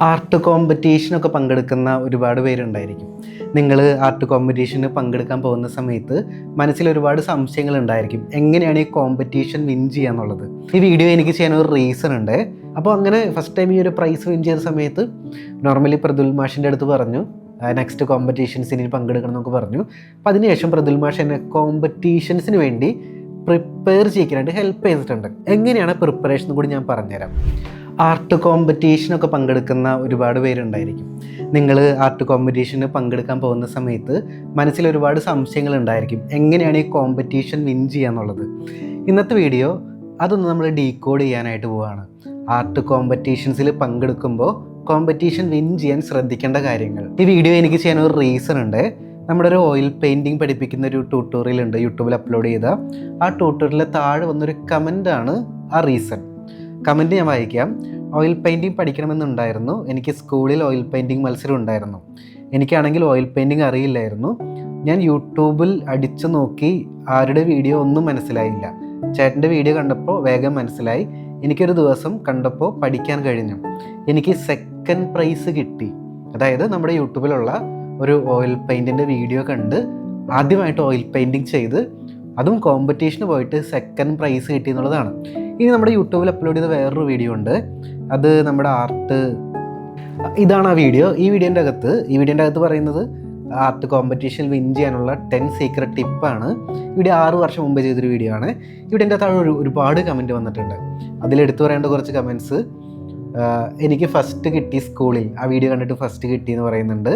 Art കോമ്പറ്റീഷനൊക്കെ പങ്കെടുക്കുന്ന ഒരുപാട് പേരുണ്ടായിരിക്കും. നിങ്ങൾ ആർട്ട് കോമ്പറ്റീഷന് പങ്കെടുക്കാൻ പോകുന്ന സമയത്ത് മനസ്സിൽ ഒരുപാട് സംശയങ്ങൾ ഉണ്ടായിരിക്കും. എങ്ങനെയാണ് ഈ കോമ്പറ്റീഷൻ വിൻ ചെയ്യുക എന്നുള്ളത്. ഈ വീഡിയോ എനിക്ക് ചെയ്യാൻ ഒരു റീസൺ ഉണ്ട്. അപ്പോൾ അങ്ങനെ ഫസ്റ്റ് ടൈം ഈ ഒരു പ്രൈസ് വിൻ ചെയ്ത സമയത്ത് നോർമലി പ്രതുൽ മാഷിൻ്റെ അടുത്ത് പറഞ്ഞു നെക്സ്റ്റ് കോമ്പറ്റീഷൻസിന് പങ്കെടുക്കണം എന്നൊക്കെ പറഞ്ഞു. അപ്പോൾ അതിനുശേഷം പ്രതുൽ മാഷ് എന്നെ കോമ്പറ്റീഷൻസിന് വേണ്ടി പ്രിപ്പയർ ചെയ്യാനായിട്ട് ഹെൽപ്പ് ചെയ്തിട്ടുണ്ട്. എങ്ങനെയാണ് പ്രിപ്പറേഷൻ കൂടി ഞാൻ പറഞ്ഞുതരാം. ആർട്ട് കോമ്പറ്റീഷനൊക്കെ പങ്കെടുക്കുന്ന ഒരുപാട് പേരുണ്ടായിരിക്കും. നിങ്ങൾ ആർട്ട് കോമ്പറ്റീഷന് പങ്കെടുക്കാൻ പോകുന്ന സമയത്ത് മനസ്സിൽ ഒരുപാട് സംശയങ്ങൾ ഉണ്ടായിരിക്കും. എങ്ങനെയാണ് ഈ കോമ്പറ്റീഷൻ വിൻ ചെയ്യുക എന്നുള്ളത്. ഇന്നത്തെ വീഡിയോ അതൊന്ന് നമ്മൾ ഡീകോഡ് ചെയ്യാനായിട്ട് പോവുകയാണ്. ആർട്ട് കോമ്പറ്റീഷൻസിൽ പങ്കെടുക്കുമ്പോൾ കോമ്പറ്റീഷൻ വിൻ ചെയ്യാൻ ശ്രദ്ധിക്കേണ്ട കാര്യങ്ങൾ. ഈ വീഡിയോ എനിക്ക് ചെയ്യാൻ ഒരു റീസൺ ഉണ്ട്. നമ്മുടെ ഒരു ഓയിൽ പെയിൻറ്റിങ് പഠിപ്പിക്കുന്ന ഒരു ട്യൂട്ടോറിയൽ ഉണ്ട്, യൂട്യൂബിൽ അപ്ലോഡ് ചെയ്ത. ആ ട്യൂട്ടോറിയലിൽ താഴെ വന്നൊരു കമൻ്റാണ് ആ റീസൺ. കമൻറ്റ് ഞാൻ വായിക്കാം. ഓയിൽ പെയിൻറ്റിങ് പഠിക്കണമെന്നുണ്ടായിരുന്നു. എനിക്ക് സ്കൂളിൽ ഓയിൽ പെയിൻറ്റിങ് മത്സരം ഉണ്ടായിരുന്നു. എനിക്കാണെങ്കിൽ ഓയിൽ പെയിൻറ്റിങ് അറിയില്ലായിരുന്നു. ഞാൻ യൂട്യൂബിൽ അടിച്ചു നോക്കി, ആരുടെ വീഡിയോ ഒന്നും മനസ്സിലായില്ല. ചേട്ടൻ്റെ വീഡിയോ കണ്ടപ്പോൾ വേഗം മനസ്സിലായി. എനിക്കൊരു ദിവസം കണ്ടപ്പോൾ പഠിക്കാൻ കഴിഞ്ഞു. എനിക്ക് സെക്കൻഡ് പ്രൈസ് കിട്ടി. അതായത് നമ്മുടെ യൂട്യൂബിലുള്ള ഒരു ഓയിൽ പെയിൻറ്റിൻ്റെ വീഡിയോ കണ്ട് ആദ്യമായിട്ട് ഓയിൽ പെയിൻറ്റിങ് ചെയ്ത് അതും കോമ്പറ്റീഷന് പോയിട്ട് സെക്കൻഡ് പ്രൈസ് കിട്ടി എന്നുള്ളതാണ്. ഇനി നമ്മുടെ യൂട്യൂബിൽ അപ്ലോഡ് ചെയ്ത വേറൊരു വീഡിയോ ഉണ്ട്. അത് നമ്മുടെ ആർട്ട്, ഇതാണ് ആ വീഡിയോ. ഈ വീഡിയോൻ്റെ അകത്ത് പറയുന്നത് ആർട്ട് കോമ്പറ്റീഷൻ വിൻ ചെയ്യാനുള്ള 10 സീക്രട്ട് ടിപ്പാണ്. വീഡിയോ 6 വർഷം മുമ്പ് ചെയ്തൊരു വീഡിയോ ആണ്. വീഡിയോൻ്റെ അകത്ത് ഒരുപാട് കമൻറ്റ് വന്നിട്ടുണ്ട്. അതിലെടുത്തു പറയേണ്ട കുറച്ച് കമൻറ്റ്സ്. എനിക്ക് ഫസ്റ്റ് കിട്ടി സ്കൂളിൽ, ആ വീഡിയോ കണ്ടിട്ട് ഫസ്റ്റ് കിട്ടി എന്ന് പറയുന്നുണ്ട്.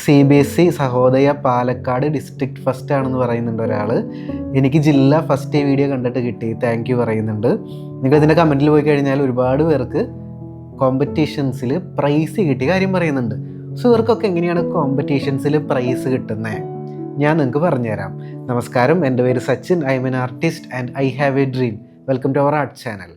CBSE Sahodaya Palakkad district first ആണെന്ന് പറയുന്നുണ്ട് ഒരാൾ. എനിക്ക് ജില്ല ഫസ്റ്റ് ഈ വീഡിയോ കണ്ടിട്ട് കിട്ടി, താങ്ക് യു പറയുന്നുണ്ട്. നിങ്ങൾ ഇതിൻ്റെ കമൻറ്റിൽ പോയി കഴിഞ്ഞാൽ ഒരുപാട് പേർക്ക് കോമ്പറ്റീഷൻസിൽ പ്രൈസ് കിട്ടിയ കാര്യം പറയുന്നുണ്ട്. സോ ഇവർക്കൊക്കെ എങ്ങനെയാണ് കോമ്പറ്റീഷൻസിൽ പ്രൈസ് കിട്ടുന്നത് ഞാൻ നിങ്ങൾക്ക് പറഞ്ഞുതരാം. നമസ്കാരം, എൻ്റെ പേര് Sachin. I am an artist and I have a dream. Welcome to our art channel.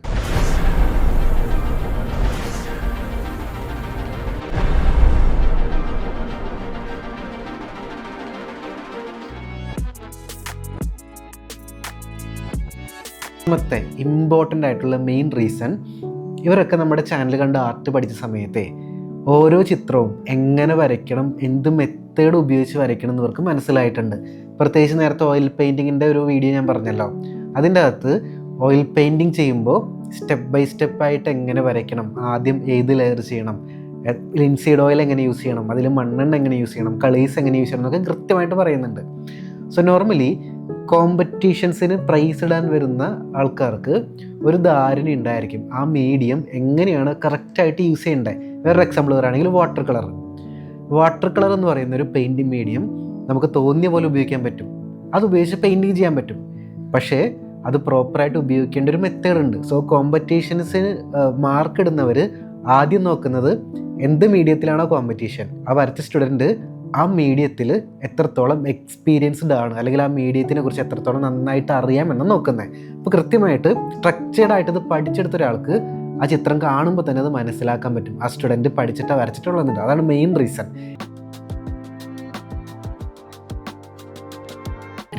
രണ്ടാമത്തെ ഇമ്പോർട്ടൻ്റ് ആയിട്ടുള്ള മെയിൻ റീസൺ, ഇവരൊക്കെ നമ്മുടെ ചാനൽ കണ്ട് ആർട്ട് പഠിച്ച സമയത്തെ ഓരോ ചിത്രവും എങ്ങനെ വരയ്ക്കണം, എന്ത് മെത്തേഡ് ഉപയോഗിച്ച് വരയ്ക്കണം എന്ന് ഇവർക്ക് മനസ്സിലായിട്ടുണ്ട്. പ്രത്യേകിച്ച് നേരത്തെ ഓയിൽ പെയിൻറ്റിങ്ങിൻ്റെ ഒരു വീഡിയോ ഞാൻ പറഞ്ഞല്ലോ, അതിൻ്റെ അകത്ത് ഓയിൽ പെയിൻറ്റിങ് ചെയ്യുമ്പോൾ സ്റ്റെപ്പ് ബൈ സ്റ്റെപ്പായിട്ട് എങ്ങനെ വരയ്ക്കണം, ആദ്യം ഏത് ലെയർ ചെയ്യണം, ലിൻസീഡ് ഓയിൽ എങ്ങനെ യൂസ് ചെയ്യണം, അതിൽ മണ്ണെണ്ണ എങ്ങനെ യൂസ് ചെയ്യണം, കളേഴ്സ് എങ്ങനെ യൂസ് ചെയ്യണം എന്നൊക്കെ കൃത്യമായിട്ട് പറയുന്നുണ്ട്. സോ നോർമലി കോമ്പറ്റീഷൻസിന് പ്രൈസ് ഇടാൻ വരുന്ന ആൾക്കാർക്ക് ഒരു ധാരണ ഉണ്ടായിരിക്കും ആ മീഡിയം എങ്ങനെയാണ് കറക്റ്റായിട്ട് യൂസ് ചെയ്യേണ്ടത്. വേറൊരു എക്സാമ്പിൾ പറയുകയാണെങ്കിൽ വാട്ടർ കളർ എന്ന് പറയുന്ന ഒരു പെയിൻറ്റിങ് മീഡിയം നമുക്ക് തോന്നിയ പോലെ ഉപയോഗിക്കാൻ പറ്റും. അത് ഉപയോഗിച്ച് പെയിൻറ്റിങ് ചെയ്യാൻ പറ്റും. പക്ഷേ അത് പ്രോപ്പറായിട്ട് ഉപയോഗിക്കേണ്ട ഒരു മെത്തേഡ് ഉണ്ട്. സോ കോമ്പറ്റീഷൻസിന് മാർക്ക് ഇടുന്നവർ ആദ്യം നോക്കുന്നത് എന്ത് മീഡിയത്തിലാണോ കോമ്പറ്റീഷൻ, ആ വരച്ച സ്റ്റുഡൻറ്റ് ആ മീഡിയത്തിൽ എത്രത്തോളം എക്സ്പീരിയൻസ്ഡ് ആണ്, അല്ലെങ്കിൽ ആ മീഡിയത്തിനെ കുറിച്ച് എത്രത്തോളം നന്നായിട്ട് അറിയാമെന്ന് നോക്കുന്നത്. അപ്പോൾ കൃത്യമായിട്ട് സ്ട്രക്ചേർഡായിട്ട് ഇത് പഠിച്ചെടുത്ത ഒരാൾക്ക് ആ ചിത്രം കാണുമ്പോൾ തന്നെ അത് മനസ്സിലാക്കാൻ പറ്റും ആ സ്റ്റുഡൻറ്റ് പഠിച്ചിട്ടാണ് വരച്ചിട്ടുള്ളതെന്നുണ്ട്. അതാണ് മെയിൻ റീസൺ.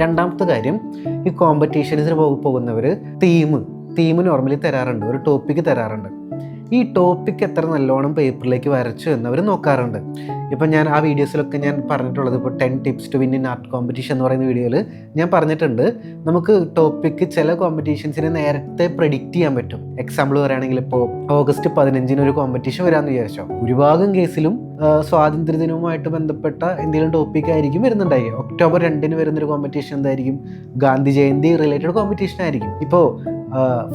രണ്ടാമത്തെ കാര്യം, ഈ കോമ്പറ്റീഷൻസിന് പോകുന്നവർ തീം നോർമലി തരാറുണ്ട്, ഒരു ടോപ്പിക്ക് തരാറുണ്ട്. ഈ ടോപ്പിക്ക് എത്ര നല്ലോണം പേപ്പറിലേക്ക് വരച്ചു എന്നവർ നോക്കാറുണ്ട്. ഇപ്പം ഞാൻ ആ വീഡിയോസിലൊക്കെ ഞാൻ പറഞ്ഞിട്ടുള്ളത്, ഇപ്പോൾ 10 tips to win in art competition എന്ന് പറയുന്ന വീഡിയോയിൽ ഞാൻ പറഞ്ഞിട്ടുണ്ട്, നമുക്ക് ടോപ്പിക്ക് ചില കോമ്പറ്റീഷൻസിനെ നേരത്തെ പ്രെഡിക്റ്റ് ചെയ്യാൻ പറ്റും. എക്സാമ്പിൾ പറയുകയാണെങ്കിൽ ഇപ്പോൾ ഓഗസ്റ്റ് 15 ഒരു കോമ്പറ്റീഷൻ വരാമെന്ന് വിചാരിച്ചോ, ഭൂരിഭാഗം കേസിലും സ്വാതന്ത്ര്യദിനവുമായിട്ട് ബന്ധപ്പെട്ട എന്തെങ്കിലും ടോപ്പിക് ആയിരിക്കും വരുന്നുണ്ടായിരിക്കും. ഒക്ടോബർ 2 വരുന്നൊരു കോമ്പറ്റീഷൻ എന്തായിരിക്കും, ഗാന്ധി ജയന്തി റിലേറ്റഡ് കോമ്പറ്റീഷൻ ആയിരിക്കും. ഇപ്പോൾ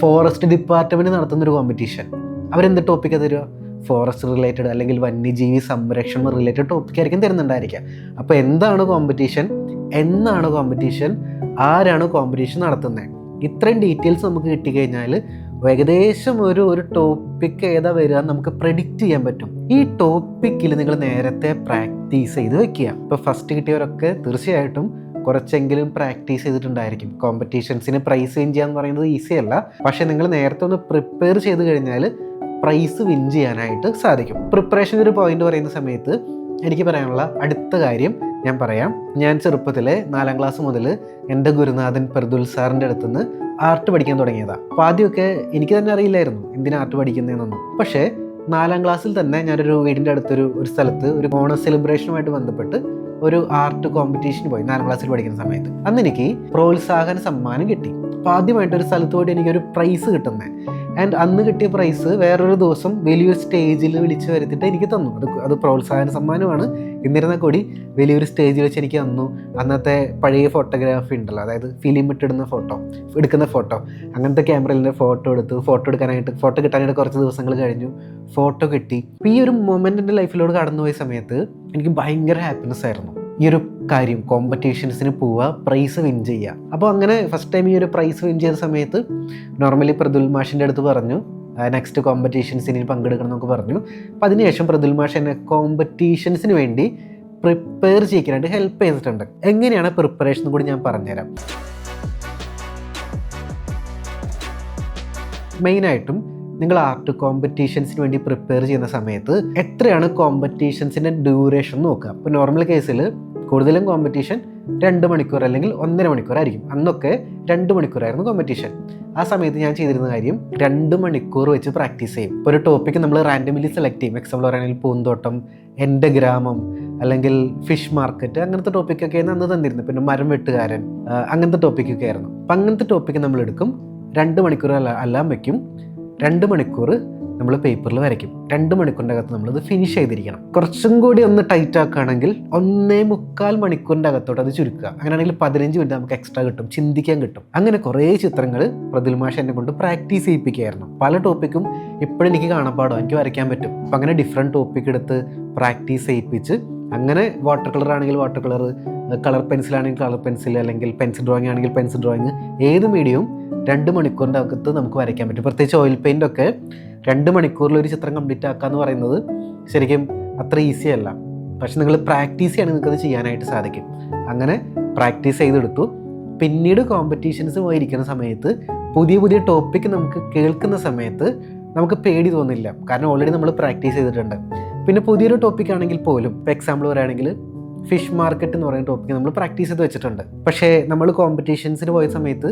ഫോറസ്റ്റ് ഡിപ്പാർട്ട്മെൻറ്റ് നടത്തുന്നൊരു കോമ്പറ്റീഷൻ, അവരെന്ത് ടോപ്പിക്കാണ് തരിക, ഫോറസ്റ്റ് റിലേറ്റഡ് അല്ലെങ്കിൽ വന്യജീവി സംരക്ഷണം റിലേറ്റഡ് ടോപ്പിക് ആയിരിക്കും തരുന്നുണ്ടായിരിക്കുക. അപ്പോൾ എന്താണ് കോമ്പറ്റീഷൻ, എന്നാണ് കോമ്പറ്റീഷൻ, ആരാണ് കോമ്പറ്റീഷൻ നടത്തുന്നത്, ഇത്രയും ഡീറ്റെയിൽസ് നമുക്ക് കിട്ടിക്കഴിഞ്ഞാൽ ഏകദേശം ഒരു ടോപ്പിക്ക് ഏതാ വരിക നമുക്ക് പ്രെഡിക്റ്റ് ചെയ്യാൻ പറ്റും. ഈ ടോപ്പിക്കിൽ നിങ്ങൾ നേരത്തെ പ്രാക്ടീസ് ചെയ്ത് വെക്കുക. ഇപ്പോൾ ഫസ്റ്റ് കിട്ടിയവരൊക്കെ തീർച്ചയായിട്ടും കുറച്ചെങ്കിലും പ്രാക്ടീസ് ചെയ്തിട്ടുണ്ടായിരിക്കും. കോമ്പറ്റീഷൻസിന് പ്രൈസ് വിൻ ചെയ്യാന്ന് പറയുന്നത് ഈസി അല്ല, പക്ഷേ നിങ്ങൾ നേരത്തെ ഒന്ന് പ്രിപ്പയർ ചെയ്ത് കഴിഞ്ഞാൽ പ്രൈസ് വിൻ ചെയ്യാനായിട്ട് സാധിക്കും. പ്രിപ്പറേഷൻ ഒരു പോയിന്റ് പറയുന്ന സമയത്ത് എനിക്ക് പറയാനുള്ള അടുത്ത കാര്യം ഞാൻ പറയാം. ഞാൻ ചെറുപ്പത്തിലെ 4ാം ക്ലാസ് മുതൽ എൻ്റെ ഗുരുനാഥൻ പ്രതുൽ സാറിൻ്റെ അടുത്തുനിന്ന് ആർട്ട് പഠിക്കാൻ തുടങ്ങിയതാണ്. അപ്പോൾ ആദ്യമൊക്കെ എനിക്ക് തന്നെ അറിയില്ലായിരുന്നു എന്തിനാ ആർട്ട് പഠിക്കുന്നതെന്നൊന്നും. പക്ഷേ 4ാം ക്ലാസ്സിൽ തന്നെ ഞാനൊരു വീടിൻ്റെ അടുത്തൊരു സ്ഥലത്ത് ഒരു ഓണം സെലിബ്രേഷനുമായിട്ട് ബന്ധപ്പെട്ട് ഒരു ആർട്ട് കോമ്പറ്റീഷന് പോയി 4ാം ക്ലാസ്സിൽ പഠിക്കുന്ന സമയത്ത്. അന്ന് എനിക്ക് പ്രോത്സാഹന സമ്മാനം കിട്ടി. അപ്പോൾ ആദ്യമായിട്ട് ഒരു സ്ഥലത്ത് പോയിട്ട് എനിക്കൊരു പ്രൈസ് കിട്ടുന്നത്. ആൻഡ് അന്ന് കിട്ടിയ പ്രൈസ് വേറൊരു ദിവസം വലിയൊരു സ്റ്റേജിൽ വിളിച്ച് വരുത്തിയിട്ട് എനിക്ക് തന്നു. അത് പ്രോത്സാഹന സമ്മാനമാണ്. എന്നിരുന്നാൽ കൂടി വലിയൊരു സ്റ്റേജിൽ വെച്ച് എനിക്ക് തന്നു. അന്നത്തെ പഴയ ഫോട്ടോഗ്രാഫി ഉണ്ടല്ലോ, അതായത് ഫിലിം എടുക്കുന്ന ഫോട്ടോ, അങ്ങനത്തെ ക്യാമറയിൽ ഫോട്ടോ കിട്ടാനായിട്ട് കുറച്ച് ദിവസങ്ങൾ കഴിഞ്ഞു. ഫോട്ടോ കിട്ടി. അപ്പോൾ ഈ ഒരു മൊമെൻ്റ് എൻ്റെ ലൈഫിലോട് കടന്നുപോയ സമയത്ത് എനിക്ക് ഭയങ്കര ഹാപ്പിനെസ് ആയിരുന്നു. ഈ ഒരു കാര്യം, കോമ്പറ്റീഷൻസിന് പോവുക, പ്രൈസ് വിൻ ചെയ്യുക. അപ്പോൾ അങ്ങനെ ഫസ്റ്റ് ടൈം ഈ ഒരു പ്രൈസ് വിൻ ചെയ്ത സമയത്ത് നോർമലി പ്രതുൽ മാഷിൻ്റെ അടുത്ത് പറഞ്ഞു നെക്സ്റ്റ് കോമ്പറ്റീഷൻസിന് പങ്കെടുക്കണം എന്നൊക്കെ പറഞ്ഞു. അപ്പോൾ അതിനുശേഷം പ്രതുൽ മാഷ് എന്നെ കോമ്പറ്റീഷൻസിന് വേണ്ടി പ്രിപ്പയർ ചെയ്യിക്കാനായിട്ട് ഹെൽപ്പ് ചെയ്തിട്ടുണ്ട്. എങ്ങനെയാണ് പ്രിപ്പറേഷൻ കൂടി ഞാൻ പറഞ്ഞുതരാം. മെയിനായിട്ടും നിങ്ങൾ ആർട്ട് കോമ്പറ്റീഷൻസിന് വേണ്ടി പ്രിപ്പയർ ചെയ്യുന്ന സമയത്ത് എത്രയാണ് കോമ്പറ്റീഷൻസിൻ്റെ ഡ്യൂറേഷൻ നോക്കുക. ഇപ്പോൾ നോർമൽ കേസിൽ കൂടുതലും കോമ്പറ്റീഷൻ 2 മണിക്കൂർ അല്ലെങ്കിൽ 1.5 മണിക്കൂറായിരിക്കും. അന്നൊക്കെ 2 മണിക്കൂറായിരുന്നു കോമ്പറ്റീഷൻ. ആ സമയത്ത് ഞാൻ ചെയ്തിരുന്ന കാര്യം 2 മണിക്കൂർ വെച്ച് പ്രാക്ടീസ് ചെയ്യും. ഇപ്പോൾ ഒരു ടോപ്പിക്ക് നമ്മൾ റാൻഡമിലി സെലക്ട് ചെയ്യും. എക്സാമ്പിൾ പറയുകയാണെങ്കിൽ പൂന്തോട്ടം, എൻ്റെ ഗ്രാമം, അല്ലെങ്കിൽ ഫിഷ് മാർക്കറ്റ്, അങ്ങനത്തെ ടോപ്പിക്കൊക്കെയാണ് അന്ന് തന്നിരുന്നത്. പിന്നെ മരം വെട്ടുകാരൻ, അങ്ങനത്തെ ടോപ്പിക്കൊക്കെ ആയിരുന്നു. അപ്പം അങ്ങനത്തെ ടോപ്പിക്ക് നമ്മൾ എടുക്കും. 2 മണിക്കൂർ എല്ലാം വയ്ക്കും. 2 മണിക്കൂർ നമ്മൾ പേപ്പറിൽ വരയ്ക്കും. 2 മണിക്കൂറിൻ്റെ അകത്ത് നമ്മളത് ഫിനിഷ് ചെയ്തിരിക്കണം. കുറച്ചും കൂടി ഒന്ന് ടൈറ്റ് ആക്കുകയാണെങ്കിൽ 1.25 മണിക്കൂറിൻ്റെ അകത്തോട്ട് അത് ചുരുക്കുക. അങ്ങനെയാണെങ്കിൽ 15 മിനിറ്റ് നമുക്ക് എക്സ്ട്രാ കിട്ടും, ചിന്തിക്കാൻ കിട്ടും. അങ്ങനെ കുറേ ചിത്രങ്ങൾ പ്രതുൽ മാഷ് എന്നെ കൊണ്ട് പ്രാക്ടീസ് ചെയ്യിപ്പിക്കുകയായിരുന്നു. പല ടോപ്പിക്കും ഇപ്പോഴും എനിക്ക് കാണാപ്പാടോ, എനിക്ക് വരയ്ക്കാൻ പറ്റും. അപ്പം അങ്ങനെ ഡിഫറെൻറ്റ് ടോപ്പിക് എടുത്ത് പ്രാക്ടീസ് ചെയ്യിപ്പിച്ച്, അങ്ങനെ വാട്ടർ കളർ ആണെങ്കിൽ വാട്ടർ കളർ, കളർ പെൻസിലാണെങ്കിൽ കളർ പെൻസിൽ, അല്ലെങ്കിൽ പെൻസിൽ ഡ്രോയിങ് ആണെങ്കിൽ പെൻസിൽ ഡ്രോയിങ്, ഏത് മീഡിയവും 2 മണിക്കൂറിൻ്റെ അകത്ത് നമുക്ക് വരയ്ക്കാൻ പറ്റും. പ്രത്യേകിച്ച് ഓയിൽ പെയിൻ്റ് ഒക്കെ 2 മണിക്കൂറിൽ ഒരു ചിത്രം കംപ്ലീറ്റ് ആക്കുക എന്ന് പറയുന്നത് ശരിക്കും അത്ര ഈസി അല്ല. പക്ഷെ നിങ്ങൾ പ്രാക്ടീസ് ചെയ്യുകയാണെങ്കിൽ നിങ്ങൾക്കത് ചെയ്യാനായിട്ട് സാധിക്കും. അങ്ങനെ പ്രാക്ടീസ് ചെയ്തെടുത്തു. പിന്നീട് കോമ്പറ്റീഷൻസ് പോയിരിക്കുന്ന സമയത്ത് പുതിയ ടോപ്പിക്ക് നമുക്ക് കേൾക്കുന്ന സമയത്ത് നമുക്ക് പേടി തോന്നില്ല. കാരണം ഓൾറെഡി നമ്മൾ പ്രാക്ടീസ് ചെയ്തിട്ടുണ്ട്. പിന്നെ പുതിയൊരു ടോപ്പിക് ആണെങ്കിൽ പോലും, ഇപ്പോൾ എക്സാമ്പിൾ പറയുകയാണെങ്കിൽ ഫിഷ് മാർക്കറ്റ് എന്ന് പറയുന്ന ടോപ്പിക്ക് നമ്മൾ പ്രാക്ടീസ് ചെയ്ത് വെച്ചിട്ടുണ്ട്. പക്ഷേ നമ്മൾ കോമ്പറ്റീഷൻസിന് പോയ സമയത്ത്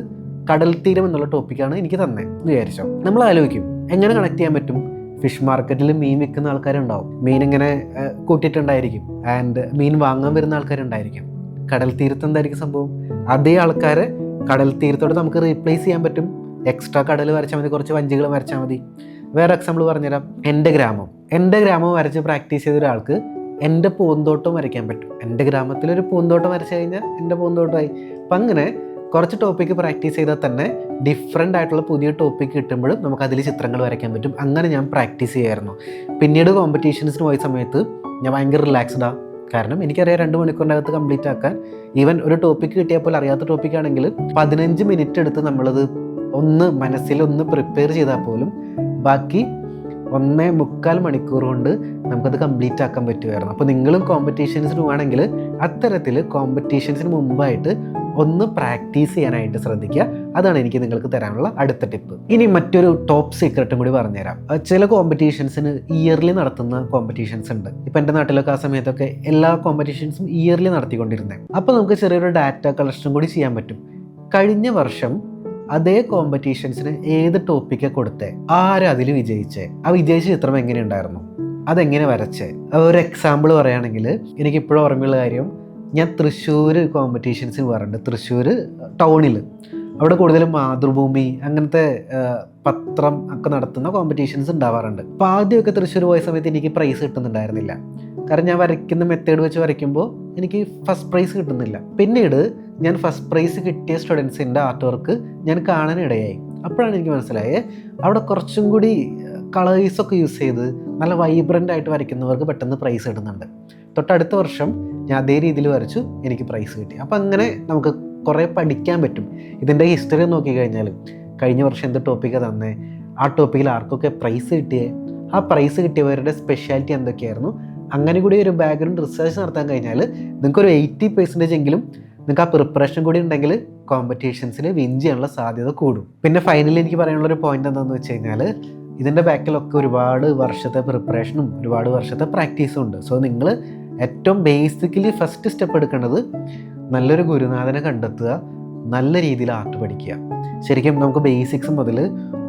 കടൽ തീരം എന്നുള്ള ടോപ്പിക്കാണ് എനിക്ക് തന്നെ എന്ന് വിചാരിച്ചോ. നമ്മൾ ആലോചിക്കും എങ്ങനെ കണക്ട് ചെയ്യാൻ പറ്റും. ഫിഷ് മാർക്കറ്റിൽ മീൻ വിൽക്കുന്ന ആൾക്കാരുണ്ടാവും, മീൻ ഇങ്ങനെ കൂട്ടിയിട്ടുണ്ടായിരിക്കും. ആൻഡ് മീൻ വാങ്ങാൻ വരുന്ന ആൾക്കാരുണ്ടായിരിക്കും. കടൽ തീരത്ത് എന്തായിരിക്കും സംഭവം? അതേ ആൾക്കാരെ കടൽ തീരത്തോട് നമുക്ക് റീപ്ലേസ് ചെയ്യാൻ പറ്റും. എക്സ്ട്രാ കടൽ വരച്ചാൽ മതി, കുറച്ച് വഞ്ചികൾ വരച്ചാൽ മതി. വേറെ എക്സാമ്പിൾ പറഞ്ഞുതരാം. എൻ്റെ ഗ്രാമം വരച്ച് പ്രാക്ടീസ് ചെയ്ത ഒരാൾക്ക് എൻ്റെ പൂന്തോട്ടം വരയ്ക്കാൻ പറ്റും. എൻ്റെ ഗ്രാമത്തിലൊരു പൂന്തോട്ടം വരച്ച് കഴിഞ്ഞാൽ എൻ്റെ പൂന്തോട്ടമായി. അപ്പം അങ്ങനെ കുറച്ച് ടോപ്പിക്ക് പ്രാക്ടീസ് ചെയ്താൽ തന്നെ ഡിഫറെൻ്റ് ആയിട്ടുള്ള പുതിയ ടോപ്പിക്ക് കിട്ടുമ്പോഴും നമുക്ക് അതിൽ ചിത്രങ്ങൾ വരയ്ക്കാൻ പറ്റും. അങ്ങനെ ഞാൻ പ്രാക്ടീസ് ചെയ്യായിരുന്നു. പിന്നീട് കോമ്പറ്റീഷൻസിന് പോയ സമയത്ത് ഞാൻ ഭയങ്കര റിലാക്സ്ഡാണ്. കാരണം എനിക്കറിയാം 2 മണിക്കൂറിൻ്റെ അകത്ത് കംപ്ലീറ്റ് ആക്കാൻ. ഈവൻ ഒരു ടോപ്പിക്ക് കിട്ടിയപ്പോൾ അറിയാത്ത ടോപ്പിക്കാണെങ്കിൽ 15 മിനിറ്റ് എടുത്ത് നമ്മളത് മനസ്സിലൊന്ന് പ്രിപ്പയർ ചെയ്താൽ പോലും ബാക്കി 1.25 മണിക്കൂർ കൊണ്ട് നമുക്കത് കംപ്ലീറ്റ് ആക്കാൻ പറ്റുമായിരുന്നു. അപ്പോൾ നിങ്ങളും കോമ്പറ്റീഷൻസിന് പോവുകയാണെങ്കിൽ അത്തരത്തിൽ കോമ്പറ്റീഷൻസിന് മുമ്പായിട്ട് ഒന്ന് പ്രാക്ടീസ് ചെയ്യാനായിട്ട് ശ്രദ്ധിക്കുക. അതാണ് എനിക്ക് നിങ്ങൾക്ക് തരാനുള്ള അടുത്ത ടിപ്പ്. ഇനി മറ്റൊരു ടോപ്പ് സീക്രട്ടും കൂടി പറഞ്ഞുതരാം. ചില കോമ്പറ്റീഷൻസിന് ഇയർലി നടത്തുന്ന കോമ്പറ്റീഷൻസ് ഉണ്ട്. ഇപ്പം എൻ്റെ നാട്ടിലൊക്കെ ആ സമയത്തൊക്കെ എല്ലാ കോമ്പറ്റീഷൻസും ഇയർലി നടത്തിക്കൊണ്ടിരുന്നത്. അപ്പോൾ നമുക്ക് ചെറിയൊരു ഡാറ്റ കളക്ഷനും കൂടി ചെയ്യാൻ പറ്റും. കഴിഞ്ഞ വർഷം അതേ കോമ്പറ്റീഷൻസിന് ഏത് ടോപ്പിക്കാണ് കൊടുത്തേ, ആരതിൽ വിജയിച്ചേ, ആ വിജയിച്ച ചിത്രം എങ്ങനെയുണ്ടായിരുന്നു, അതെങ്ങനെ വരച്ചേ. ഒരു എക്സാമ്പിൾ പറയുകയാണെങ്കിൽ എനിക്കിപ്പോഴും ഓർമ്മയുള്ള കാര്യം, ഞാൻ തൃശ്ശൂർ കോമ്പറ്റീഷൻസിന് പോകാറുണ്ട്. തൃശ്ശൂർ ടൗണിൽ അവിടെ കൂടുതലും മാതൃഭൂമി അങ്ങനത്തെ പത്രം ഒക്കെ നടത്തുന്ന കോമ്പറ്റീഷൻസ് ഉണ്ടാവാറുണ്ട്. അപ്പോൾ ആദ്യമൊക്കെ തൃശ്ശൂർ പോയ സമയത്ത് എനിക്ക് പ്രൈസ് കിട്ടുന്നുണ്ടായിരുന്നില്ല. കാരണം ഞാൻ വരയ്ക്കുന്ന മെത്തേഡ് വെച്ച് വരയ്ക്കുമ്പോൾ എനിക്ക് ഫസ്റ്റ് പ്രൈസ് കിട്ടുന്നില്ല. പിന്നീട് ഞാൻ ഫസ്റ്റ് പ്രൈസ് കിട്ടിയ സ്റ്റുഡൻസിൻ്റെ ആർട്ട് വർക്ക് ഞാൻ കാണാനിടയായി. അപ്പോഴാണ് എനിക്ക് മനസ്സിലായത് അവിടെ കുറച്ചും കൂടി കളേഴ്സൊക്കെ യൂസ് ചെയ്ത് നല്ല വൈബ്രൻ്റ് ആയിട്ട് വരയ്ക്കുന്നവർക്ക് പെട്ടെന്ന് പ്രൈസ് കിട്ടുന്നുണ്ട്. തൊട്ടടുത്ത വർഷം ഞാൻ അതേ രീതിയിൽ വരച്ചു, എനിക്ക് പ്രൈസ് കിട്ടി. അപ്പം അങ്ങനെ നമുക്ക് കുറേ പഠിക്കാൻ പറ്റും. ഇതിൻ്റെ ഹിസ്റ്ററി നോക്കിക്കഴിഞ്ഞാൽ കഴിഞ്ഞ വർഷം എന്ത് ടോപ്പിക്കാണ് തന്നെ, ആ ടോപ്പിക്കിൽ ആർക്കൊക്കെ പ്രൈസ് കിട്ടിയേ, ആ പ്രൈസ് കിട്ടിയവരുടെ സ്പെഷ്യാലിറ്റി എന്തൊക്കെയായിരുന്നു, അങ്ങനെ കൂടി ഒരു ബാക്ക്ഗ്രൗണ്ട് റിസർച്ച് നടത്താൻ കഴിഞ്ഞാൽ നിങ്ങൾക്കൊരു 80% എങ്കിലും നിങ്ങൾക്ക് ആ പ്രിപ്പറേഷൻ കൂടി ഉണ്ടെങ്കിൽ കോമ്പറ്റീഷൻസിൽ വിൻ ചെയ്യാനുള്ള സാധ്യത കൂടും. പിന്നെ ഫൈനലി എനിക്ക് പറയാനുള്ളൊരു പോയിന്റ് എന്താണെന്ന് വെച്ച് കഴിഞ്ഞാൽ ഇതിൻ്റെ ബാക്കിലൊക്കെ ഒരുപാട് വർഷത്തെ പ്രിപ്പറേഷനും ഒരുപാട് വർഷത്തെ പ്രാക്ടീസും ഉണ്ട്. സോ നിങ്ങൾ ഏറ്റവും ബേസിക്കലി ഫസ്റ്റ് സ്റ്റെപ്പ് എടുക്കേണ്ടത് നല്ലൊരു ഗുരുനാഥനെ കണ്ടെത്തുക, നല്ല രീതിയിൽ ആർട്ട് പഠിക്കുക. ശരിക്കും നമുക്ക് ബേസിക്സ് മുതൽ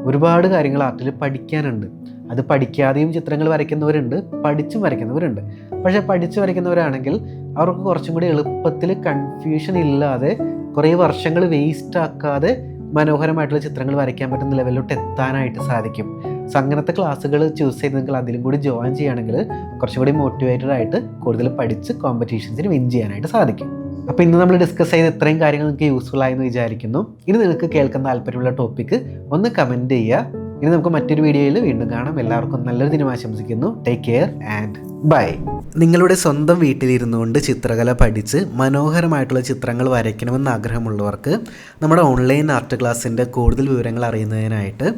ഒരുപാട് കാര്യങ്ങൾ ആർട്ടിൽ പഠിക്കാനുണ്ട്. അത് പഠിക്കാതെയും ചിത്രങ്ങൾ വരയ്ക്കുന്നവരുണ്ട്, പഠിച്ചും വരയ്ക്കുന്നവരുണ്ട്. പക്ഷേ പഠിച്ചു വരയ്ക്കുന്നവരാണെങ്കിൽ അവർക്ക് കുറച്ചും കൂടി എളുപ്പത്തിൽ കൺഫ്യൂഷൻ ഇല്ലാതെ കുറേ വർഷങ്ങൾ വേസ്റ്റ് ആക്കാതെ മനോഹരമായിട്ടുള്ള ചിത്രങ്ങൾ വരയ്ക്കാൻ പറ്റുന്ന ലെവലിലോട്ട് എത്താനായിട്ട് സാധിക്കും. സോ അങ്ങനത്തെ ക്ലാസ്സുകൾ ചൂസ് ചെയ്ത് നിങ്ങൾ അതിലും കൂടി ജോയിൻ ചെയ്യുകയാണെങ്കിൽ കുറച്ചും കൂടി മോട്ടിവേറ്റഡ് ആയിട്ട് കൂടുതൽ പഠിച്ച് കോമ്പറ്റീഷൻസിന് വിൻ ചെയ്യാനായിട്ട് സാധിക്കും. അപ്പോൾ ഇന്ന് നമ്മൾ ഡിസ്കസ് ചെയ്ത ഇത്രയും കാര്യങ്ങൾ നിങ്ങൾക്ക് യൂസ്ഫുൾ ആയെന്ന് വിചാരിക്കുന്നു. ഇനി നിങ്ങൾക്ക് കേൾക്കാൻ താല്പര്യമുള്ള ടോപ്പിക്ക് ഒന്ന് കമൻറ്റ് ചെയ്യുക. ഇനി നമുക്ക് മറ്റൊരു വീഡിയോയിൽ വീണ്ടും കാണാം. എല്ലാവർക്കും നല്ലൊരു ദിനം ആശംസിക്കുന്നു. Take care and bye. നിങ്ങളുടെ സ്വന്തം വീട്ടിലിരുന്നു കൊണ്ട് ചിത്രകല പഠിച്ച് മനോഹരമായിട്ടുള്ള ചിത്രങ്ങൾ വരയ്ക്കണമെന്ന് ആഗ്രഹമുള്ളവർക്ക് നമ്മുടെ ഓൺലൈൻ ആർട്ട് ക്ലാസ്സിൻ്റെ കൂടുതൽ വിവരങ്ങൾ അറിയുന്നതിനായിട്ട്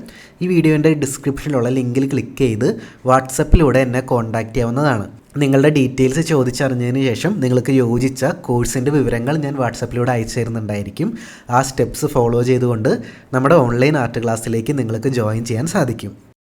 ഈ വീഡിയോൻ്റെ ഡിസ്ക്രിപ്ഷനിലുള്ള ലിങ്കിൽ ക്ലിക്ക് ചെയ്ത് വാട്സപ്പിലൂടെ എന്നെ കോൺടാക്റ്റ് ചെയ്യാവുന്നതാണ്. നിങ്ങളുടെ ഡീറ്റെയിൽസ് ചോദിച്ചറിഞ്ഞതിന് ശേഷം നിങ്ങൾക്ക് യോജിച്ച കോഴ്സിൻ്റെ വിവരങ്ങൾ ഞാൻ വാട്സപ്പിലൂടെ അയച്ചു തരുന്നുണ്ടായിരിക്കും. ആ സ്റ്റെപ്സ് ഫോളോ ചെയ്തുകൊണ്ട് നമ്മുടെ ഓൺലൈൻ ആർട്ട് ക്ലാസ്സിലേക്ക് നിങ്ങൾക്ക് ജോയിൻ ചെയ്യാൻ സാധിക്കും.